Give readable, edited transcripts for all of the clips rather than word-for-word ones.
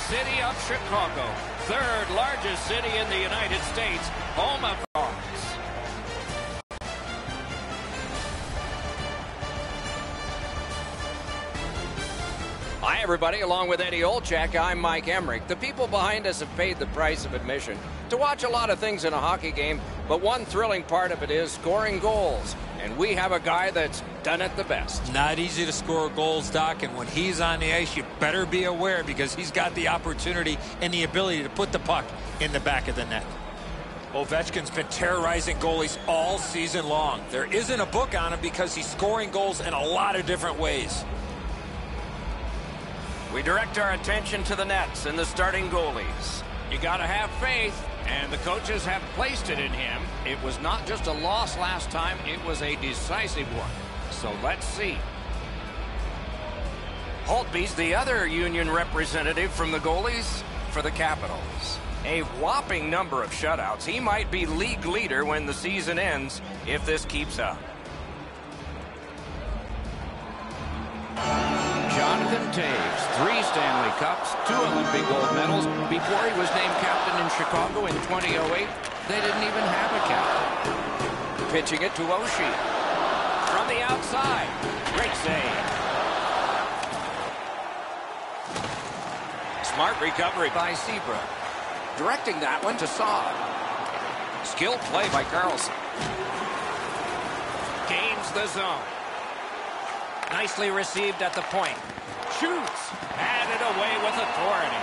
city of Chicago, third largest city in the United States, home of Hawks. Hi, everybody. Along with Eddie Olchak, I'm Mike Emmerich. The people behind us have paid the price of admission to watch a lot of things in a hockey game, but one thrilling part of it is scoring goals. And we have a guy that's done it the best. Not easy to score goals, Doc, and when he's on the ice, you better be aware because he's got the opportunity and the ability to put the puck in the back of the net. Ovechkin's been terrorizing goalies all season long. There isn't a book on him because he's scoring goals in a lot of different ways. We direct our attention to the nets and the starting goalies. You got to have faith, and the coaches have placed it in him. It was not just a loss last time, it was a decisive one. So let's see. Holtby's the other Union representative from the goalies for the Capitals. A whopping number of shutouts. He might be league leader when the season ends if this keeps up. Jonathan Toews, 3 Stanley Cups, 2 Olympic gold medals. Before he was named captain in Chicago in 2008, they didn't even have a captain. Pitching it to Oshie. From the outside. Great save. Smart recovery by Seabrook. Directing that one to Saad. Skilled play by Carlson. Gains the zone. Nicely received at the point. Shoots. Had it away with authority.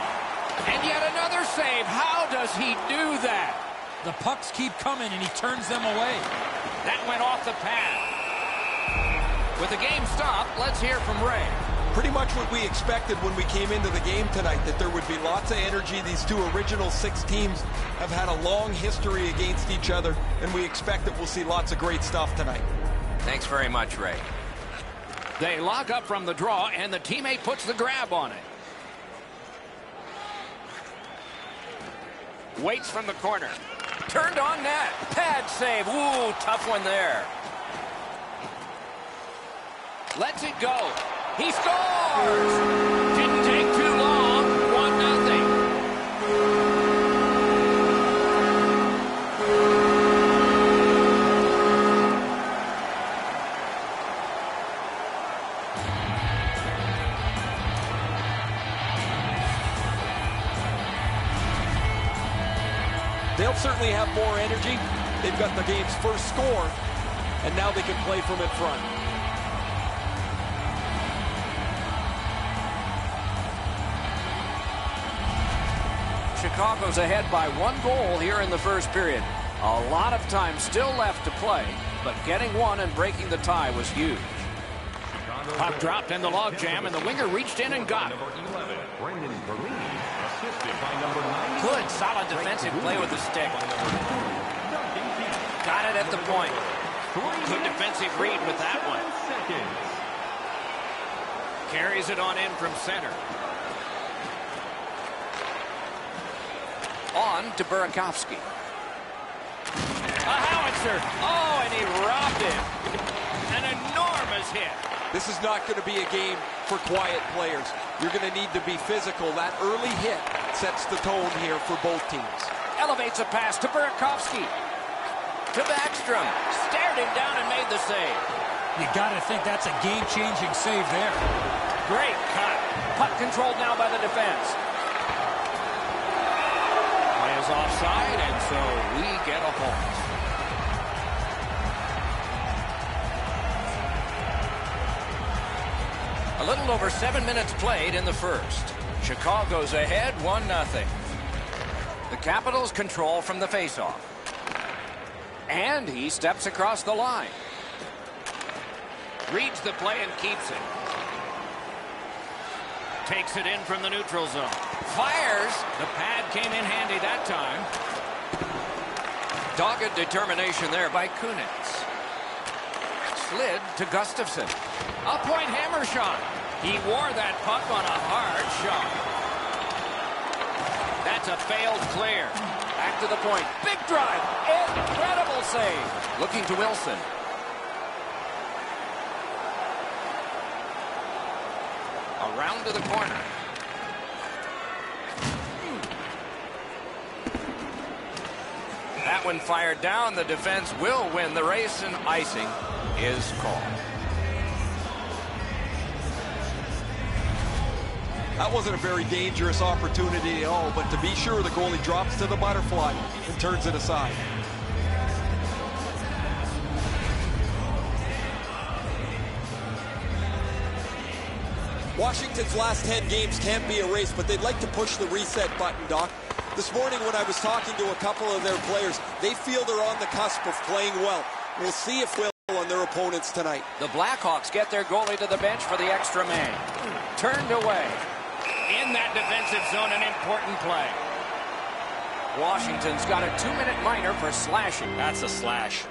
And yet another save. How does he do that? The pucks keep coming and he turns them away. That went off the pad. With the game stopped, let's hear from Ray. Pretty much what we expected when we came into the game tonight, that there would be lots of energy. These two original 6 teams have had a long history against each other, and we expect that we'll see lots of great stuff tonight. Thanks very much, Ray. They lock up from the draw, and the teammate puts the grab on it. Waits from the corner. Turned on net. Pad save. Ooh, tough one there. Lets it go. He scores! Didn't take too long. 1-0. They'll certainly have more energy. They've got the game's first score, and now they can play from in front. Chicago's ahead by 1 goal here in the first period. A lot of time still left to play, but getting one and breaking the tie was huge. Puck dropped in the logjam, and the winger reached in and got it. Good, solid defensive play with the stick. Got it at the point. Good defensive read with that one. Carries it on in from center. On to Burakovsky. A howitzer. Oh, and he robbed it. An enormous hit. This is not going to be a game for quiet players. You're going to need to be physical. That early hit sets the tone here for both teams. Elevates a pass to Burakovsky. To Backstrom. Stared him down and made the save. You got to think that's a game-changing save there. Great cut. Puck controlled now by the defense. Play is offside, and so we get a halt. A little over 7 minutes played in the first. Chicago's ahead 1-0. The Capitals control from the faceoff. And he steps across the line. Reads the play and keeps it. Takes it in from the neutral zone. Fires. The pad came in handy that time. Dogged determination there by Kunitz. Slid to Gustafsson. A point hammer shot. He wore that puck on a hard shot. That's a failed clear. Back to the point. Big drive. Incredible save. Looking to Wilson. Around to the corner. that one fired down. The defense will win the race, and icing is called. That wasn't a very dangerous opportunity at all, but to be sure, the goalie drops to the butterfly and turns it aside. Washington's last 10 games can't be erased, but they'd like to push the reset button, Doc. This morning when I was talking to a couple of their players, they feel they're on the cusp of playing well. We'll see if they'll on their opponents tonight. The Blackhawks get their goalie to the bench for the extra man. Turned away. In that defensive zone, an important play. Washington's got a 2-minute minor for slashing. That's a slash.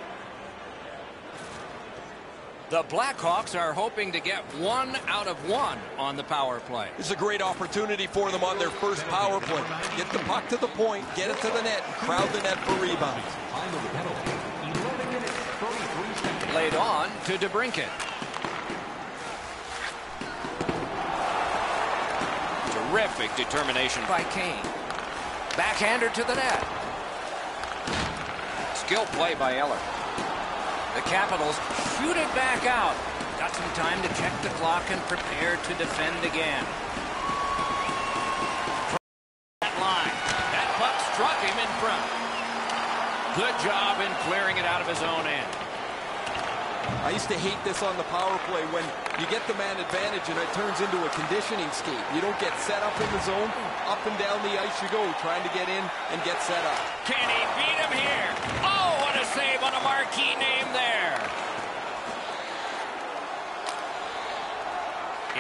The Blackhawks are hoping to get 1 out of 1 on the power play. This is a great opportunity for them on their first power play. Get the puck to the point, get it to the net, and crowd the net for rebounds. Laid on to DeBrincat. Terrific determination by Kane. Backhander to the net. Skill play by Eller. The Capitals shoot it back out. Got some time to check the clock and prepare to defend again. That line. That puck struck him in front. Good job in clearing it out of his own end. I used to hate this on the power play when you get the man advantage and it turns into a conditioning skate. You don't get set up in the zone. Up and down the ice you go, trying to get in and get set up. Can he beat him here? Oh, what a save on a marquee name there.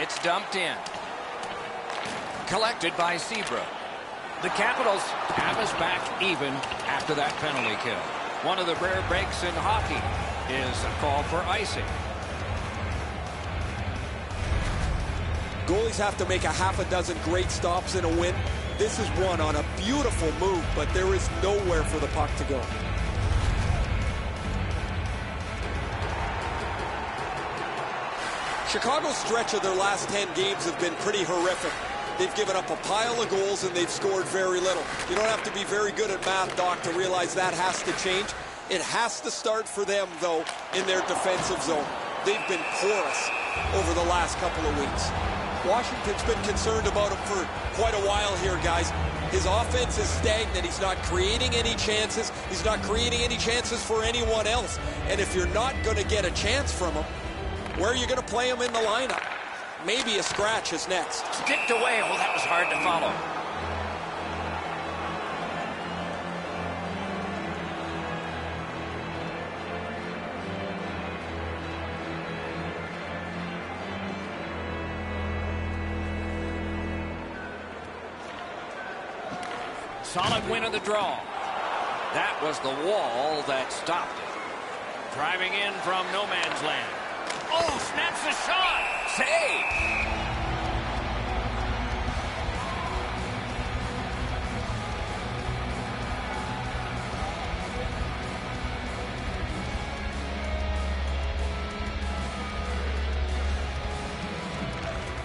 It's dumped in. Collected by Seabrook. The Capitals have us back even after that penalty kill. One of the rare breaks in hockey is a call for icing. Goalies have to make a half a dozen great stops in a win. This is one on a beautiful move, but there is nowhere for the puck to go. Chicago's stretch of their last 10 games have been pretty horrific. They've given up a pile of goals and they've scored very little. You don't have to be very good at math, Doc, to realize that has to change. It has to start for them, though, in their defensive zone. They've been porous over the last couple of weeks. Washington's been concerned about him for quite a while here, guys. His offense is stagnant. He's not creating any chances. He's not creating any chances for anyone else. And if you're not going to get a chance from him, where are you going to play him in the lineup? Maybe a scratch is next. Skipped away. Oh, that was hard to follow. Solid win of the draw. That was the wall that stopped it. Driving in from no man's land. Oh, snaps the shot. Save.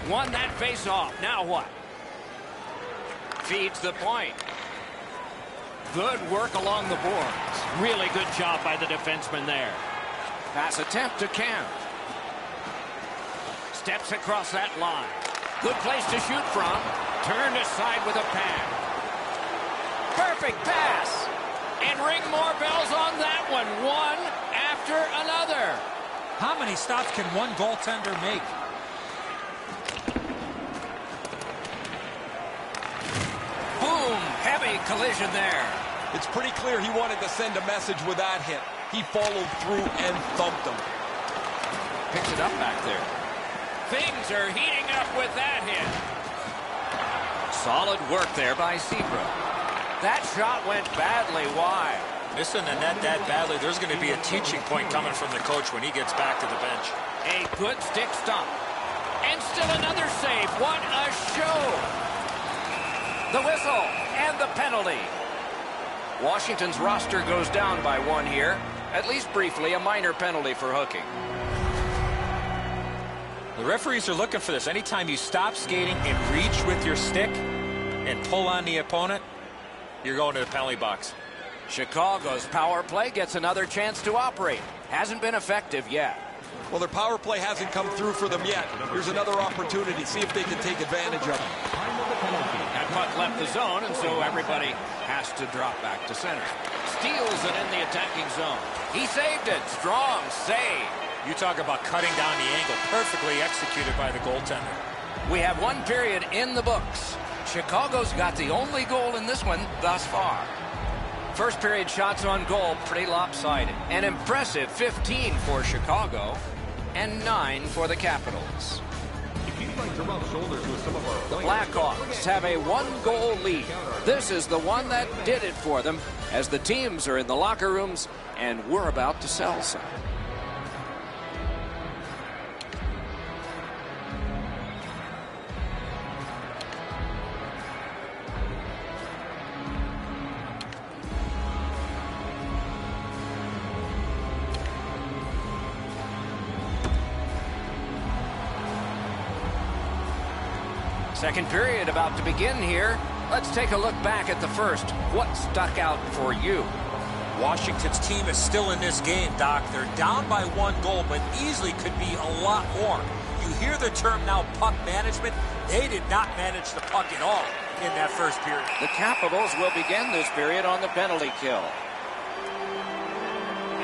Won that face-off. Now what? Feeds the point. Good work along the boards. Really good job by the defenseman there. Pass attempt to Kemp. Steps across that line. Good place to shoot from. Turned aside with a pad. Perfect pass. And ring more bells on that one. One after another. How many stops can one goaltender make? Boom. Heavy collision there. It's pretty clear he wanted to send a message with that hit. He followed through and thumped him. Picks it up back there. Things are heating up with that hit. Solid work there by Seabrook. That shot went badly wide. Missing the net that badly, there's going to be a teaching point coming from the coach when he gets back to the bench. A good stick stop. And still another save. What a show. The whistle and the penalty. Washington's roster goes down by one here. At least briefly, a minor penalty for hooking. The referees are looking for this. Anytime you stop skating and reach with your stick and pull on the opponent, you're going to the penalty box. Chicago's power play gets another chance to operate. Hasn't been effective yet. Well, their power play hasn't come through for them yet. Here's another opportunity. See if they can take advantage of it. That puck left the zone, and so everybody has to drop back to center. Steals it in the attacking zone. He saved it. Strong save. You talk about cutting down the angle. Perfectly executed by the goaltender. We have one period in the books. Chicago's got the only goal in this one thus far. First period shots on goal, pretty lopsided. An impressive 15 for Chicago and 9 for the Capitals. The Blackhawks have a one-goal lead. This is the one that did it for them as the teams are in the locker rooms and we're about to sell some. Second period about to begin here. Let's take a look back at the first. What stuck out for you? Washington's team is still in this game, Doc. They're down by 1 goal, but easily could be a lot more. You hear the term now, puck management. They did not manage the puck at all in that first period. The Capitals will begin this period on the penalty kill.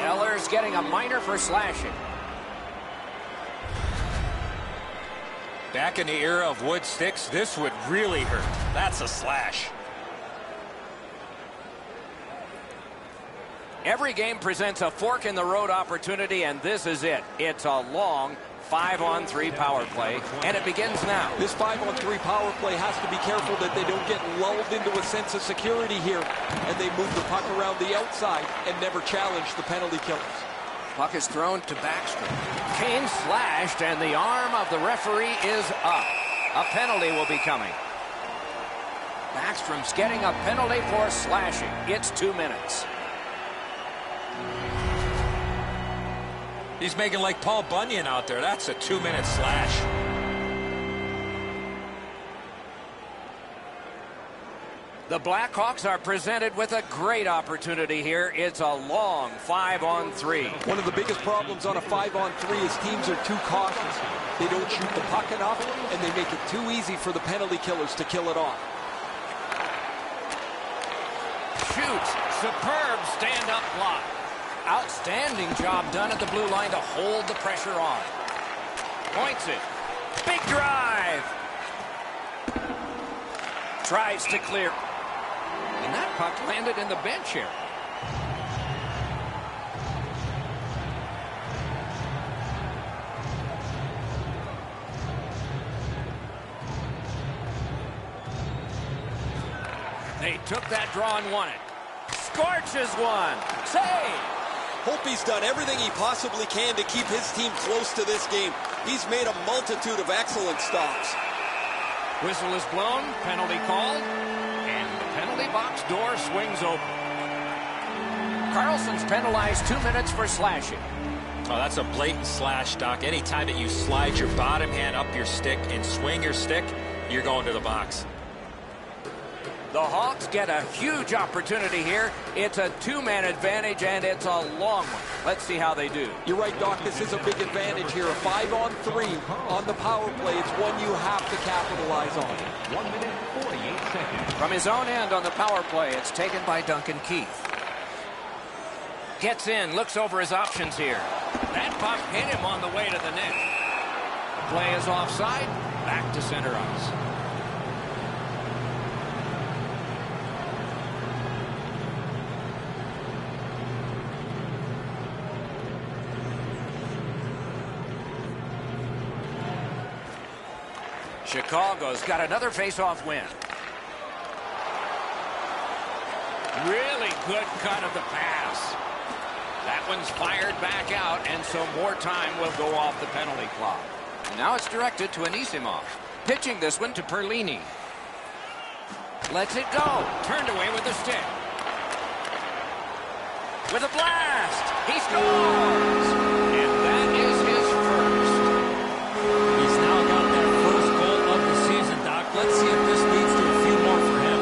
Eller's getting a minor for slashing. Back in the era of wood sticks, this would really hurt. That's a slash. Every game presents a fork-in-the-road opportunity, and this is it. It's a long 5-on-3 power play, and it begins now. This 5-on-3 power play has to be careful that they don't get lulled into a sense of security here, and they move the puck around the outside and never challenge the penalty killers. Puck is thrown to Backstrom. Kane slashed, and the arm of the referee is up. A penalty will be coming. Backstrom's getting a penalty for slashing. It's 2 minutes. He's making like Paul Bunyan out there. That's a 2-minute slash. The Blackhawks are presented with a great opportunity here. It's a long 5-on-3. One of the biggest problems on a 5-on-3 is teams are too cautious. They don't shoot the puck enough, and they make it too easy for the penalty killers to kill it off. Shoots. Superb stand-up block. Outstanding job done at the blue line to hold the pressure on. Points it. Big drive. Tries to clear. And that puck landed in the bench here. They took that draw and won it. Scorches one. Save. Hope he's done everything he possibly can to keep his team close to this game. He's made a multitude of excellent stops. Whistle is blown, penalty called, and the penalty box door swings open. Carlson's penalized 2 minutes for slashing. Oh, that's a blatant slash, Doc. Anytime that you slide your bottom hand up your stick and swing your stick, you're going to the box. The Hawks get a huge opportunity here. It's a 2-man advantage, and it's a long one. Let's see how they do. You're right, Doc. This is a big advantage here. A 5-on-3 on the power play. It's one you have to capitalize on. 1 minute, 48 seconds. From his own end on the power play, it's taken by Duncan Keith. Gets in, looks over his options here. That puck hit him on the way to the net. The play is offside. Back to center ice. Chicago's got another face-off win. Really good cut of the pass. That one's fired back out, and so more time will go off the penalty clock. And now it's directed to Anisimov. Pitching this one to Perlini. Lets it go. Turned away with the stick. With a blast. He scores. And that is his first. He's now got that first goal of the season, Doc. Let's see if this leads to a few more for him.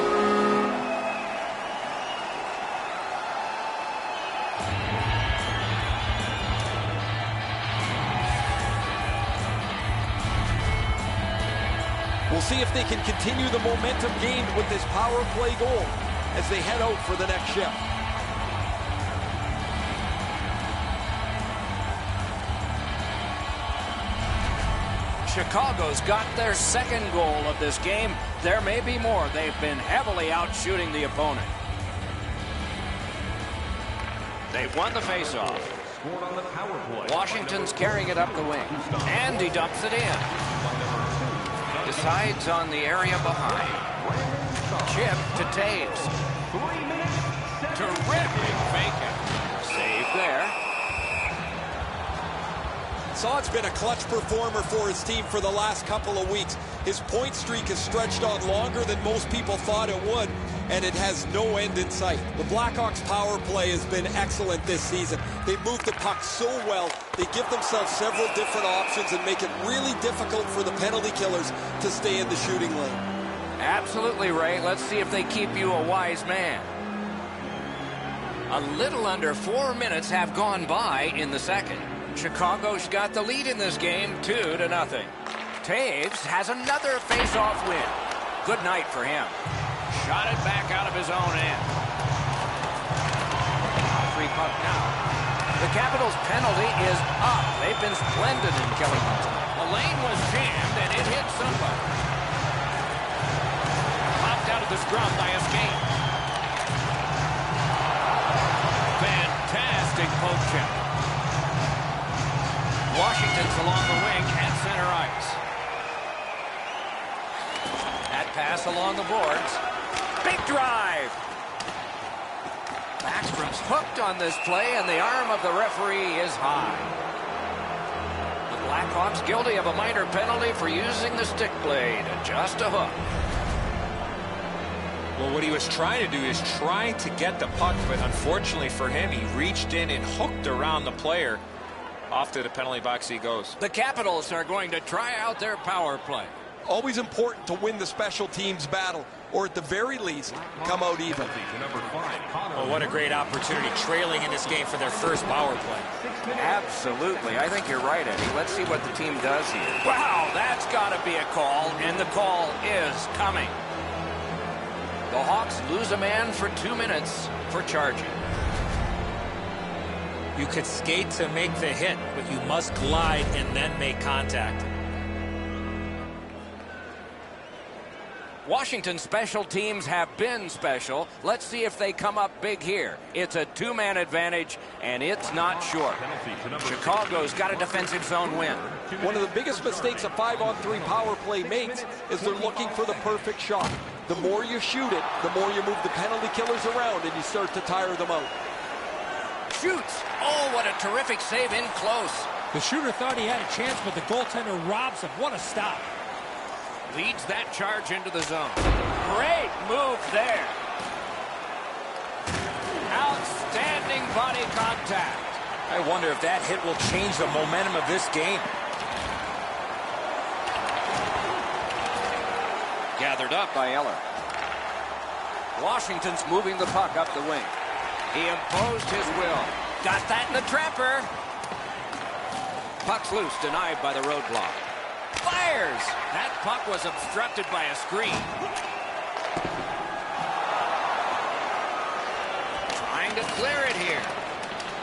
see if they can continue the momentum gained with this power play goal as they head out for the next shift. Chicago's got their second goal of this game. There may be more. They've been heavily out shooting the opponent. They've won the faceoff. Scored on the power play. Washington's carrying it up the wing. And he dumps it in. Decides on the area behind. Chip to Taves. 3 minutes. Terrific fake out. Save there. Saad's been a clutch performer for his team for the last couple of weeks. His point streak has stretched on longer than most people thought it would, and it has no end in sight. The Blackhawks power play has been excellent this season. They move the puck so well. They give themselves several different options and make it really difficult for the penalty killers to stay in the shooting lane. Absolutely, Ray. Let's see if they keep you a wise man. A little under 4 minutes have gone by in the second. Chicago's got the lead in this game, 2-0. Taves has another face-off win. Good night for him. Shot it back out of his own end. Free puck now. The Capitals' penalty is up. They've been splendid in killing them tonight. The lane was jammed, and it hit somebody. Popped out of the scrum by Escape. Fantastic poke check. Washington's along the wing at center ice. That pass along the boards. Big drive. Backstrom's hooked on this play, and the arm of the referee is high. The Blackhawks guilty of a minor penalty for using the stick blade. Just a hook. Well, what he was trying to do is trying to get the puck, but unfortunately for him, he reached in and hooked around the player. Off to the penalty box he goes. The Capitals are going to try out their power play. Always important to win the special teams battle, or at the very least, come out even. Oh, what a great opportunity, trailing in this game for their first power play. Absolutely. I think you're right, Eddie. Let's see what the team does here. Wow, that's got to be a call, and the call is coming. The Hawks lose a man for 2 minutes for charging. You could skate to make the hit, but you must glide and then make contact. Washington's special teams have been special. Let's see if they come up big here. It's a two-man advantage, and it's not short. Chicago's got a defensive zone win. One of the biggest mistakes a 5-on-3 power play makes is they're looking for the perfect shot. The more you shoot it, the more you move the penalty killers around, and you start to tire them out. Shoots. Oh, what a terrific save in close. The shooter thought he had a chance, but the goaltender robs him. What a stop. Leads that charge into the zone. Great move there. Outstanding body contact. I wonder if that hit will change the momentum of this game. Gathered up by Eller. Washington's moving the puck up the wing. He imposed his will. Got that in the trapper. Puck's loose, denied by the roadblock. Fires! That puck was obstructed by a screen. Trying to clear it here.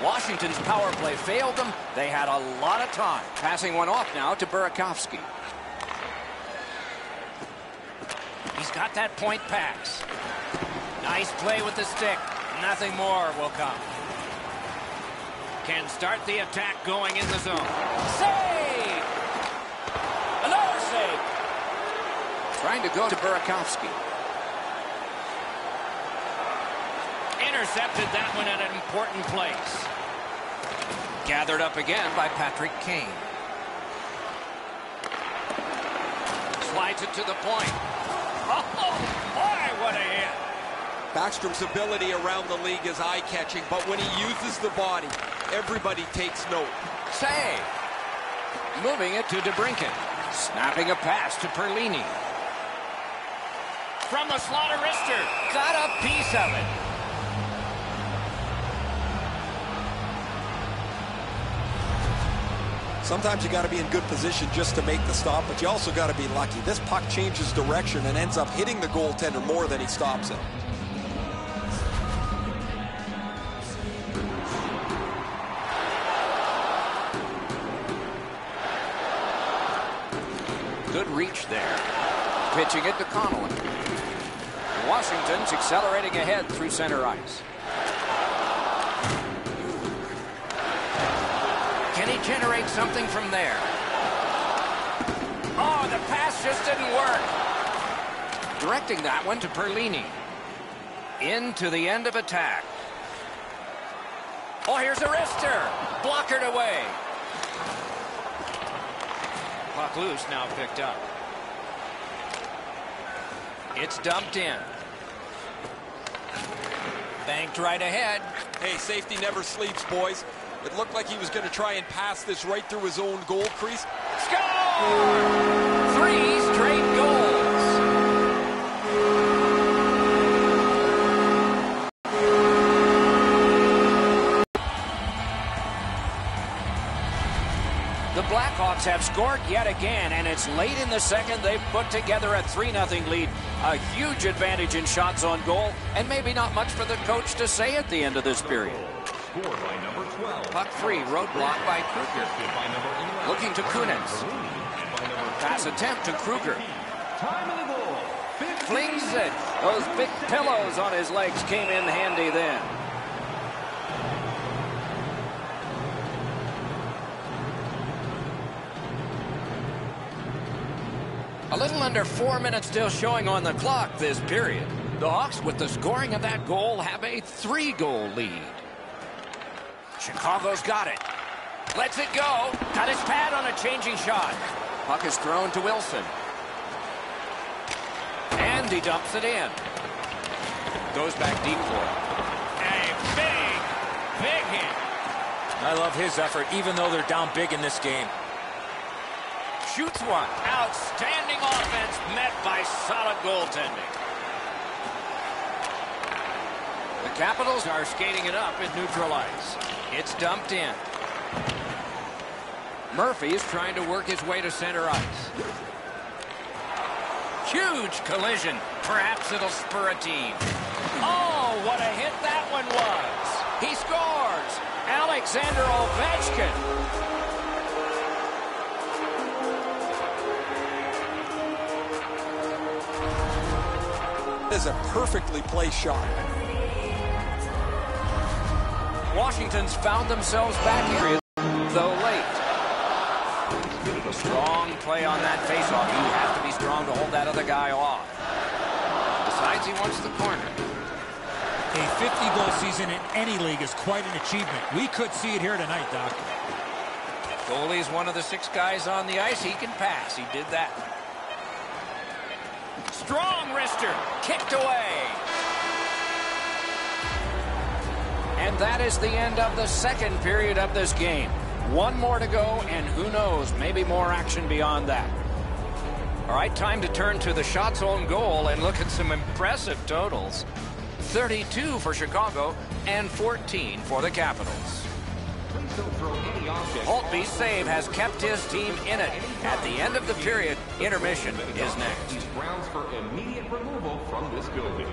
Washington's power play failed them. They had a lot of time. Passing one off now to Burakovsky. He's got that point pass. Nice play with the stick. Nothing more will come. Can start the attack going in the zone. Save! Another save. Trying to go to Burakovsky. Intercepted that one at an important place. Gathered up again by Patrick Kane. Slides it to the point. Oh, boy, what a hit. Backstrom's ability around the league is eye-catching, but when he uses the body, everybody takes note. Save. Moving it to DeBrincat. Snapping a pass to Perlini. From the slaughter wrister. Got a piece of it. Sometimes you got to be in good position just to make the stop, but you also got to be lucky. This puck changes direction and ends up hitting the goaltender more than he stops it. Good reach there. Pitching it to Connolly. Washington's accelerating ahead through center ice. Can he generate something from there? Oh, the pass just didn't work. Directing that one to Perlini. Into the end of attack. Oh, here's a wrister. Blockered away. Puck loose, now picked up. It's dumped in. Banked right ahead. Hey, safety never sleeps, boys. It looked like he was going to try and pass this right through his own goal crease. Score! 3 straight goals. The Blackhawks have scored yet again, and it's late in the second. They've put together a 3-0 lead. A huge advantage in shots on goal, and maybe not much for the coach to say at the end of this period. Puck free, roadblock by Kruger. Looking to Kunitz. Pass attempt to Kruger. Flings it. Those big pillows on his legs came in handy then. A little under 4 minutes still showing on the clock this period. The Hawks, with the scoring of that goal, have a 3-goal lead. Chicago's got it. Lets it go. Got his pad on a changing shot. Puck is thrown to Wilson. And he dumps it in. Goes back deep for it. A big hit. I love his effort, even though they're down big in this game. Shoots one. Outstanding offense met by solid goaltending. The Capitals are skating it up at neutral ice. It's dumped in. Murphy is trying to work his way to center ice. Huge collision. Perhaps it'll spur a team. Oh, what a hit that one was. He scores. Alexander Ovechkin. Is a perfectly placed shot. Washington's found themselves back here, though late. A strong play on that faceoff. You have to be strong to hold that other guy off. Decides he wants the corner. A 50-goal season in any league is quite an achievement. We could see it here tonight, Doc. Goalie's one of the 6 guys on the ice. He can pass. He did that. Strong wrister, kicked away. And that is the end of the second period of this game. 1 more to go, and who knows, maybe more action beyond that. All right, time to turn to the shots on goal and look at some impressive totals. 32 for Chicago and 14 for the Capitals. Holtby's save has kept his team in it. At the end of the period, intermission is next. Grounds for immediate removal from this building.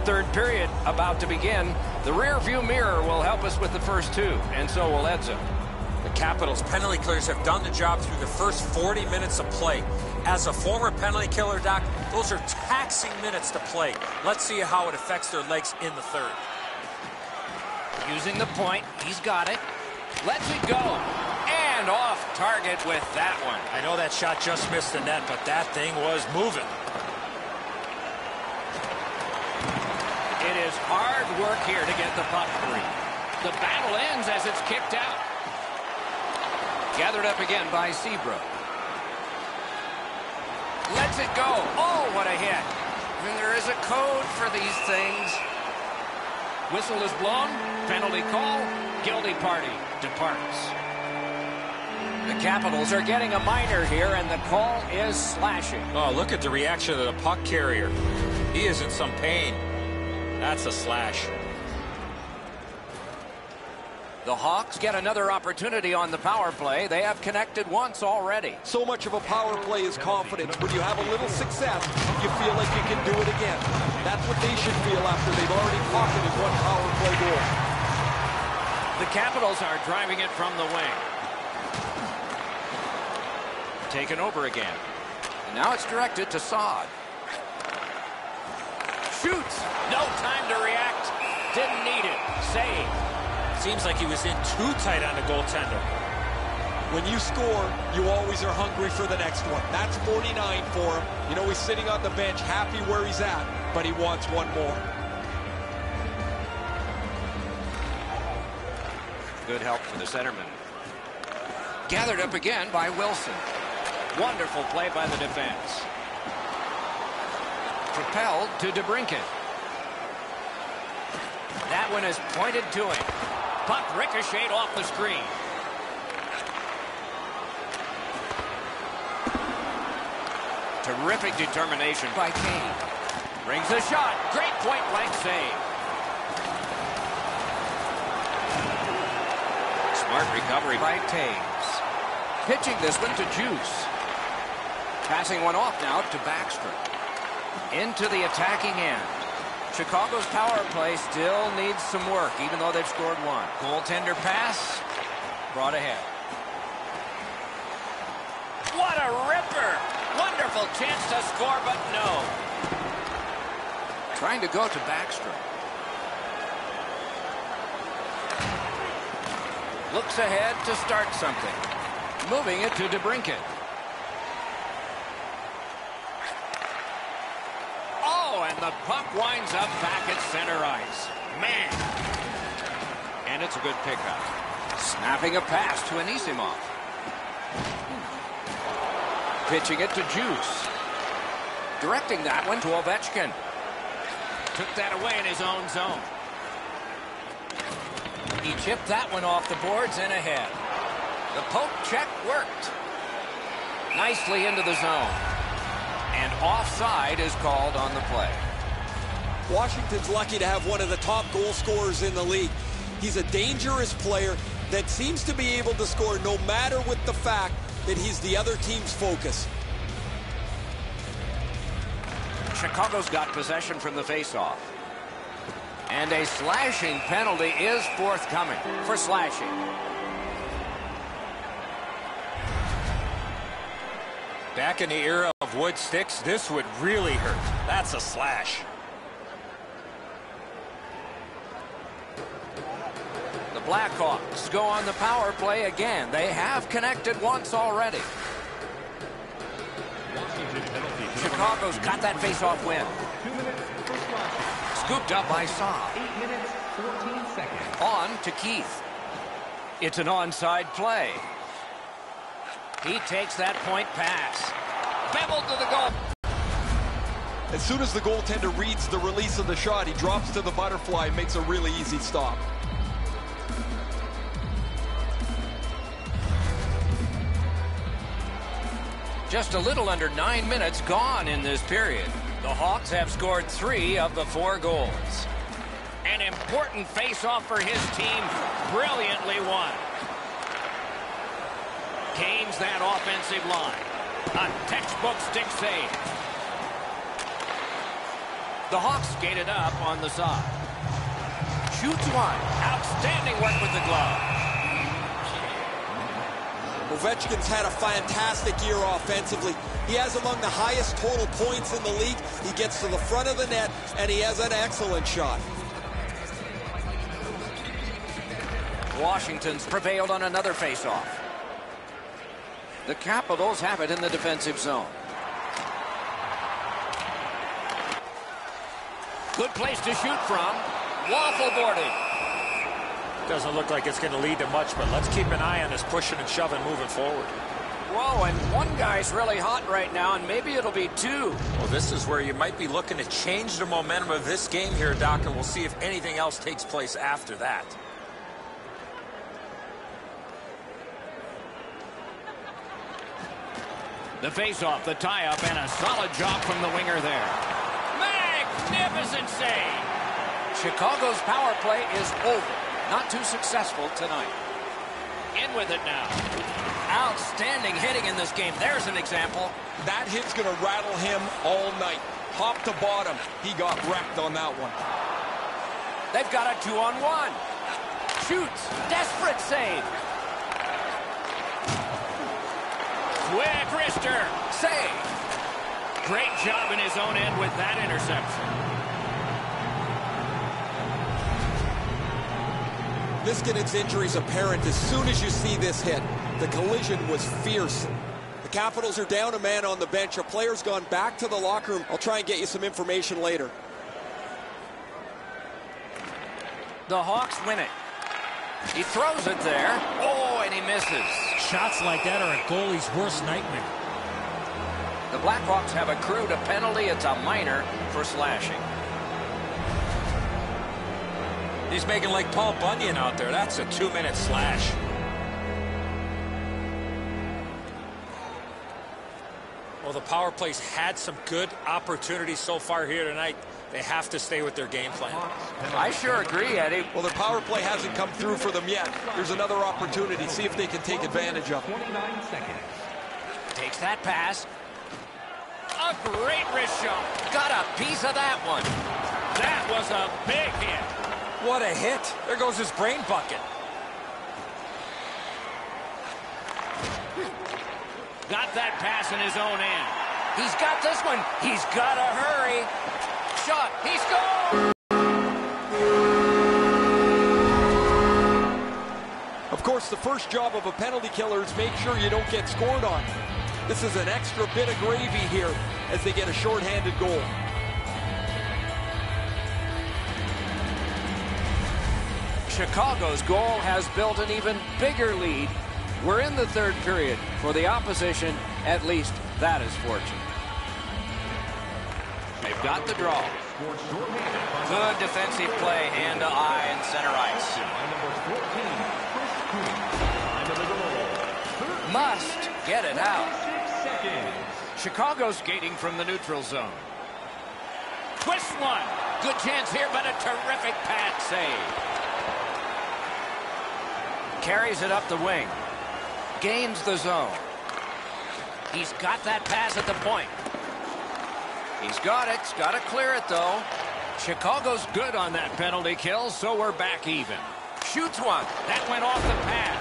Third period about to begin. The rear view mirror will help us with the first 2, and so will Edzo. The Capitals penalty killers have done the job through the first 40 minutes of play. As a former penalty killer, Doc, those are taxing minutes to play. Let's see how it affects their legs in the third. Using the point, he's got it. Lets it go. And off target with that one. I know that shot just missed the net, but that thing was moving. It is hard work here to get the puck free. The battle ends as it's kicked out. Gathered up again by Seabrook. Lets it go. Oh, what a hit. And there is a code for these things. Whistle is blown, penalty call, guilty party departs. The Capitals are getting a minor here, and the call is slashing. Oh, look at the reaction of the puck carrier. He is in some pain. That's a slash. The Hawks get another opportunity on the power play. They have connected once already. So much of a power play is confidence. When you have a little success, you feel like you can do it again. That's what they should feel after they've already pocketed one power play goal. The Capitals are driving it from the wing. Taken over again. And now it's directed to Saad. Shoots. No time to react. Didn't need it. Save. Seems like he was in too tight on the goaltender. When you score, you always are hungry for the next one. That's 49 for him. You know, he's sitting on the bench, happy where he's at, but he wants one more. Good help for the centerman. Gathered up again by Wilson. Wonderful play by the defense. Propelled to DeBrincat. That one is pointed to him. Puck ricocheted off the screen. Terrific determination by Kane. Brings a shot. Great point-blank save. Smart recovery by Taves. Pitching this one to Juice. Passing one off now to Baxter. Into the attacking end. Chicago's power play still needs some work, even though they've scored one. Goaltender pass. Brought ahead. What a ripper! Wonderful chance to score, but no. Trying to go to Baxter. Looks ahead to start something. Moving it to DeBrincat. And the puck winds up back at center ice. Man. And it's a good pickup. Snapping a pass to Anisimov. Pitching it to Juice. Directing that one to Ovechkin. Took that away in his own zone. He chipped that one off the boards and ahead. The poke check worked. Nicely into the zone. And offside is called on the play. Washington's lucky to have one of the top goal scorers in the league. He's a dangerous player that seems to be able to score no matter with the fact that he's the other team's focus. Chicago's got possession from the faceoff. And a slashing penalty is forthcoming for slashing. Back in the era of wood sticks, this would really hurt. That's a slash. The Blackhawks go on the power play again. They have connected once already. Chicago's got that face-off win. Scooped up by Saad. 8 minutes, 14 seconds. On to Keith. It's an onside play. He takes that point pass. Beveled to the goal. As soon as the goaltender reads the release of the shot, he drops to the butterfly and makes a really easy stop. Just a little under 9 minutes gone in this period. The Hawks have scored 3 of the 4 goals. An important face-off for his team. Brilliantly won. Gains that offensive line. A textbook stick save. The Hawks skated up on the side. Shoots one. Outstanding work with the glove. Ovechkin's had a fantastic year offensively. He has among the highest total points in the league. He gets to the front of the net, and he has an excellent shot. Washington's prevailed on another face-off. The Capitals have it in the defensive zone. Good place to shoot from. Waffle boarding. Doesn't look like it's going to lead to much, but let's keep an eye on this pushing and shoving moving forward. Whoa, and one guy's really hot right now, and maybe it'll be two. Well, this is where you might be looking to change the momentum of this game here, Doc, and we'll see if anything else takes place after that. The face-off, the tie-up, and a solid job from the winger there. Magnificent save! Chicago's power play is over. Not too successful tonight. In with it now. Outstanding hitting in this game. There's an example. That hit's going to rattle him all night. Top to bottom, he got wrecked on that one. They've got a 2-on-1. Shoots. Desperate save. Quick wrister. Save. Great job in his own end with that interception. Niskanen's injury is apparent as soon as you see this hit. The collision was fierce. The Capitals are down a man on the bench. A player's gone back to the locker room. I'll try and get you some information later. The Hawks win it. He throws it there. Oh, and he misses. Shots like that are a goalie's worst nightmare. The Blackhawks have accrued a penalty. It's a minor for slashing. He's making like Paul Bunyan out there. That's a 2-minute slash. Well, the power play's had some good opportunities so far here tonight. They have to stay with their game plan. I sure agree, Eddie. Well, their power play hasn't come through for them yet. There's another opportunity. See if they can take advantage of it. 29 seconds. Takes that pass. A great wrist shot. Got a piece of that one. That was a big hit. What a hit. There goes his brain bucket. Got that pass in his own end. He's got this one. He's got to hurry. Shot. He scored! Of course, the first job of a penalty killer is make sure you don't get scored on. This is an extra bit of gravy here as they get a shorthanded goal. Chicago's goal has built an even bigger lead. We're in the third period. For the opposition, at least that is fortunate. They've got the draw. Good defensive play, hand to eye and center ice. Must get it out. Chicago skating from the neutral zone. Twist one. Good chance here, but a terrific pad save. Carries it up the wing. Gains the zone. He's got that pass at the point. He's got it. He's got to clear it, though. Chicago's good on that penalty kill, so we're back even. Shoots one. That went off the pad.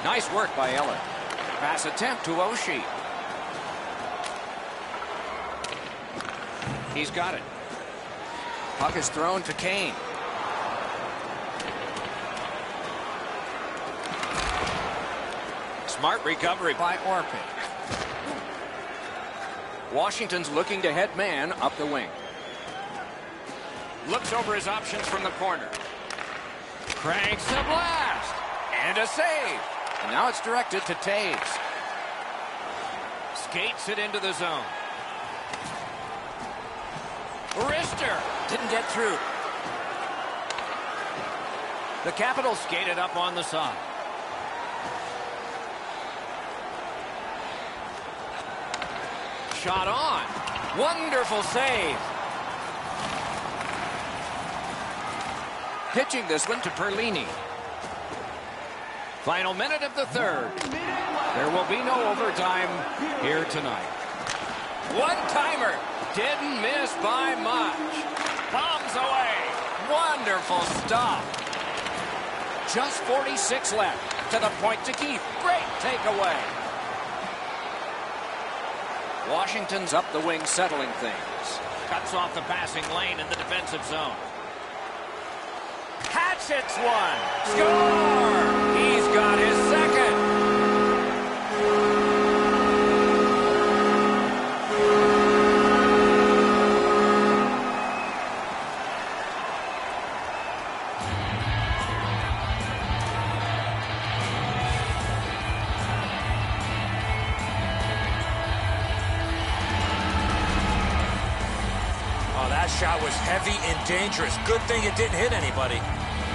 Nice work by Ellen. Pass attempt to Oshie. He's got it. Puck is thrown to Kane. Smart recovery by Orpik. Washington's looking to head man up the wing. Looks over his options from the corner. Cranks a blast. And a save. And now it's directed to Taves. Skates it into the zone. Wrister. Didn't get through. The Capitals skated up on the side. Shot on. Wonderful save. Pitching this one to Perlini. Final minute of the third. There will be no overtime here tonight. One-timer. Didn't miss by much. Bombs away. Wonderful stop. Just 46 left. To the point to Keith. Great takeaway. Washington's up the wing, settling things. Cuts off the passing lane in the defensive zone. Hatchets one. Score! He's got his second. shot was heavy and dangerous. Good thing it didn't hit anybody.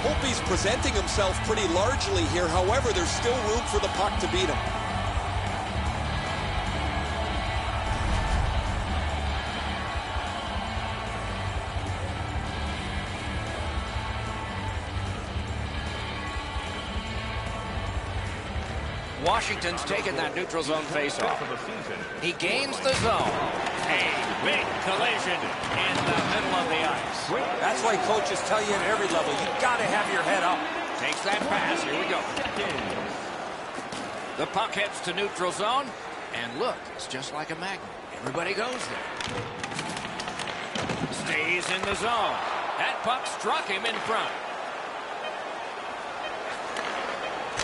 Holtby's presenting himself pretty largely here. However, there's still room for the puck to beat him. Washington's taken that neutral zone faceoff. He gains the zone. A big collision in the middle of the ice. That's why coaches tell you at every level, you got to have your head up. Takes that pass. Here we go. The puck heads to neutral zone. And look, it's just like a magnet. Everybody goes there. Stays in the zone. That puck struck him in front.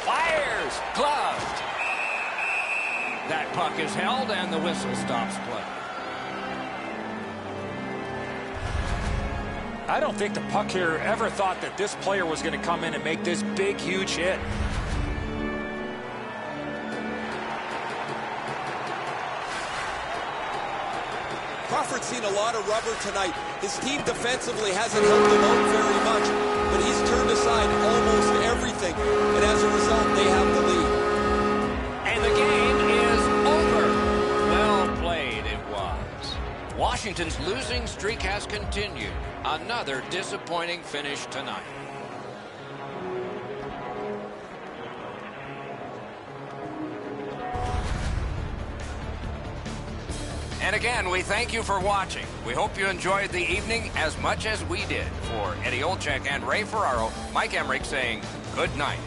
Fires! Gloved. That puck is held and the whistle stops play. I don't think the puck here ever thought that this player was going to come in and make this big, huge hit. Crawford's seen a lot of rubber tonight. His team defensively hasn't helped him out very much, but he's turned aside almost everything, and as a result, they have the lead. And the game is over. Well played it was. Washington's losing streak has continued. Another disappointing finish tonight. And again, we thank you for watching. We hope you enjoyed the evening as much as we did. For Eddie Olczyk and Ray Ferraro, Mike Emmerich saying good night.